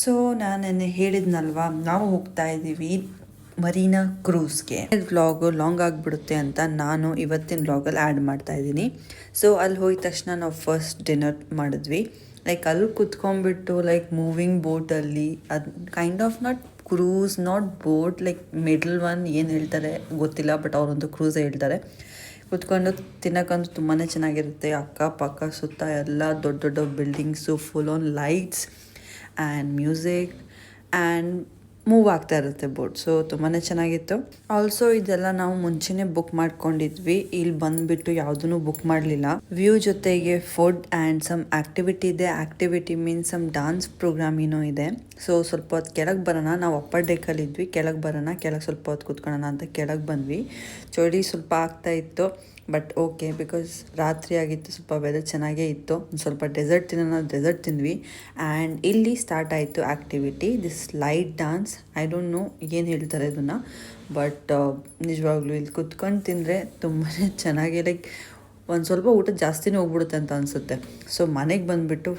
So ನಾನು ನೆನ್ನೆ ಹೇಳಿದ್ನಲ್ವಾ, ನಾವು ಹೋಗ್ತಾ ಇದ್ದೀವಿ ಮರೀನಾ ಕ್ರೂಸ್ಗೆ. ವ್ಲಾಗು ಲಾಂಗ್ ಆಗಿಬಿಡುತ್ತೆ ಅಂತ ನಾನು ಇವತ್ತಿನ ವ್ಲಾಗಲ್ಲಿ ಆ್ಯಡ್ ಮಾಡ್ತಾ ಇದ್ದೀನಿ. ಸೊ ಅಲ್ಲಿ ಹೋಗಿದ ತಕ್ಷಣ ನಾವು ಫಸ್ಟ್ ಡಿನ್ನರ್ ಮಾಡಿದ್ವಿ. ಲೈಕ್ ಅಲ್ಲಿ ಕುತ್ಕೊಂಡ್ಬಿಟ್ಟು ಲೈಕ್ ಮೂವಿಂಗ್ ಬೋಟಲ್ಲಿ, ಅದು kind of not cruise, not boat, like middle one ಏನು ಹೇಳ್ತಾರೆ ಗೊತ್ತಿಲ್ಲ, ಬಟ್ ಅವರೊಂದು ಕ್ರೂಸೇ ಹೇಳ್ತಾರೆ. ಕುತ್ಕೊಂಡು ತಿನ್ನೋಕ್ಕಂತೂ ತುಂಬಾ ಚೆನ್ನಾಗಿರುತ್ತೆ. ಅಕ್ಕಪಕ್ಕ ಸುತ್ತ ಎಲ್ಲ ದೊಡ್ಡ ದೊಡ್ಡ buildings, full on lights and music and move ಆಗ್ತಾ ಇರುತ್ತೆ ಬೋಟ್. ಸೊ ತುಂಬಾ ಚೆನ್ನಾಗಿತ್ತು. ಆಲ್ಸೋ ಇದೆಲ್ಲ ನಾವು ಮುಂಚೆನೇ ಬುಕ್ ಮಾಡ್ಕೊಂಡಿದ್ವಿ. ಇಲ್ಲಿ ಬಂದುಬಿಟ್ಟು ಯಾವುದೂ ಬುಕ್ ಮಾಡಲಿಲ್ಲ. ವ್ಯೂ ಜೊತೆಗೆ ಫುಡ್ ಆ್ಯಂಡ್ ಸಮ್ ಆ್ಯಕ್ಟಿವಿಟಿ ಇದೆ. Activity means some dance program ಏನೋ ಇದೆ. ಸೊ ಸ್ವಲ್ಪ ಹೊತ್ತು ಕೆಳಗೆ ಬರೋಣ, ನಾವು ಅಪ್ಪರ್ ಡೆಕ್ಕಲ್ಲಿ ಇದ್ವಿ, ಕೆಳಗೆ ಬರೋಣ, ಕೆಳಗೆ ಸ್ವಲ್ಪ ಹೊತ್ತು ಕೂತ್ಕೊಳ್ಳೋಣ ಅಂತ ಕೆಳಗೆ ಬಂದ್ವಿ. ಚಳಿ ಸ್ವಲ್ಪ ಆಗ್ತಾ ಇತ್ತು, ಬಟ್ ಓಕೆ, ಬಿಕಾಸ್ ರಾತ್ರಿ ಆಗಿತ್ತು, ಸ್ವಲ್ಪ ವೆದರ್ ಚೆನ್ನಾಗೇ ಇತ್ತು. ಸ್ವಲ್ಪ ಡೆಸರ್ಟ್ ತಿಂದ್ವಿ. ಆ್ಯಂಡ್ ಇಲ್ಲಿ ಸ್ಟಾರ್ಟ್ ಆಯಿತು activity, this light dance. I don't know ಏನು ಹೇಳ್ತಾರೆ ಇದನ್ನು, ಬಟ್ ನಿಜವಾಗ್ಲೂ ಇಲ್ಲಿ ಕುತ್ಕೊಂಡು ತಿಂದರೆ ತುಂಬಾ ಚೆನ್ನಾಗಿ, ಲೈಕ್ ಒಂದು ಸ್ವಲ್ಪ ಊಟ ಜಾಸ್ತಿನೇ ಹೋಗ್ಬಿಡುತ್ತೆ ಅಂತ ಅನಿಸುತ್ತೆ. ಸೊ ಮನೆಗೆ ಬಂದುಬಿಟ್ಟು,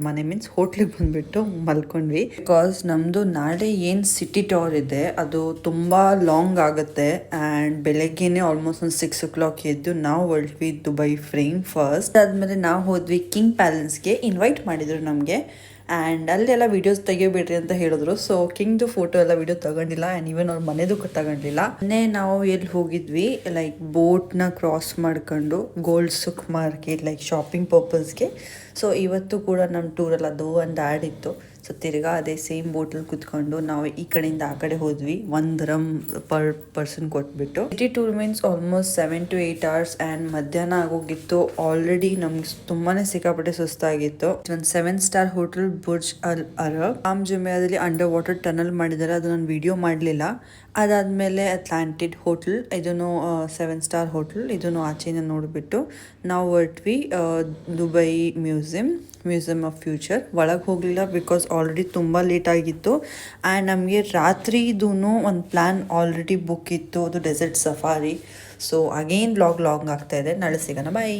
ಮನೆ ಮೀನ್ಸ್ ಹೋಟ್ಲಿಗೆ ಬಂದುಬಿಟ್ಟು ಮಲ್ಕೊಂಡ್ವಿ. ಬಿಕಾಸ್ ನಮ್ಮದು ನಾಳೆ ಏನು ಸಿಟಿ ಟೂರ್ ಇದೆ ಅದು ತುಂಬ ಲಾಂಗ್ ಆಗುತ್ತೆ. ಆ್ಯಂಡ್ ಬೆಳಗ್ಗೆನೇ ಆಲ್ಮೋಸ್ಟ್ ಒಂದು 6 o'clock ಎದ್ದು ನಾವು ಹೊರಟ್ವಿ ದುಬೈ ಫ್ರೇಮ್ ಫಸ್ಟ್. ಆದಮೇಲೆ ನಾವು ಹೋದ್ವಿ ಕಿಂಗ್ ಪ್ಯಾಲೇಸ್ಗೆ. ಇನ್ವೈಟ್ ಮಾಡಿದರು ನಮಗೆ, ಆ್ಯಂಡ್ ಅಲ್ಲೆಲ್ಲ ವೀಡಿಯೋಸ್ ತೆಗಿಬೇಡ್ರಿ ಅಂತ ಹೇಳಿದ್ರು. ಸೊ ಕಿಂಗ್ದು ಫೋಟೋ ಎಲ್ಲ ವೀಡಿಯೋ ತಗೊಂಡಿಲ್ಲ, ಆ್ಯಂಡ್ ಈವನ್ ಅವ್ರ ಮನೆದು ತಗೊಂಡಿಲ್ಲ. ಮೊನ್ನೆ ನಾವು ಎಲ್ಲಿ ಹೋಗಿದ್ವಿ, ಲೈಕ್ ಬೋಟ್ನ ಕ್ರಾಸ್ ಮಾಡ್ಕೊಂಡು gold souk market, like shopping ಪರ್ಪಸ್ಗೆ. ಸೊ ಇವತ್ತು ಕೂಡ ನಮ್ಮ ಟೂರಲ್ಲಿ ಅದು ಒಂದು ಆ್ಯಡ್ ಇತ್ತು. ಸೊ ತಿರ್ಗಾ ಅದೇ ಸೇಮ್ ಬೋಟಲ್ಲಿ ಕುತ್ಕೊಂಡು ನಾವು ಈ ಕಡೆಯಿಂದ ಆ ಕಡೆ ಹೋದ್ವಿ. $1 ಪರ್ ಪರ್ಸನ್ ಕೊಟ್ಬಿಟ್ಟು. City tour means almost 7 to 8 hours. And ಮಧ್ಯಾಹ್ನ ಆಗೋಗಿತ್ತು. ಆಲ್ರೆಡಿ ನಮ್ಗೆ ತುಂಬಾ ಸಿಕ್ಕಾಪಟ್ಟೆ ಸುಸ್ತಾಗಿತ್ತು. ಒಂದು 7-star hotel Burj Al Arab ಆಮ್ ಜುಮೇದಲ್ಲಿ ಅಂಡರ್ ವಾಟರ್ ಟನಲ್ ಮಾಡಿದ್ದಾರೆ. ಅದು ನಾನು ವಿಡಿಯೋ ಮಾಡಲಿಲ್ಲ. ಅದಾದಮೇಲೆ ಅಟ್ಲಾಂಟಿಡ್ ಹೋಟೆಲ್, ಇದನ್ನು 7-star ಹೋಟೆಲ್, ಇದನ್ನು ಆಚೆಯಿಂದ ನೋಡಿಬಿಟ್ಟು ನಾವು ಹೊರಟ್ವಿ ದುಬೈ ಮ್ಯೂಸಿಯಮ್ ಆಫ್ ಫ್ಯೂಚರ್. ಒಳಗೆ ಹೋಗಲಿಲ್ಲ ಬಿಕಾಸ್ ಆಲ್ರೆಡಿ ತುಂಬ ಲೇಟ್ ಆಗಿತ್ತು. ಆ್ಯಂಡ್ ನಮಗೆ ರಾತ್ರಿದೂ ಒಂದು ಪ್ಲ್ಯಾನ್ ಆಲ್ರೆಡಿ ಬುಕ್ ಇತ್ತು, ಅದು desert safari. So again long ಆಗ್ತಾ ಇದೆ. ನಾಳೆ ಸಿಗೋಣ, ಬಾಯ್.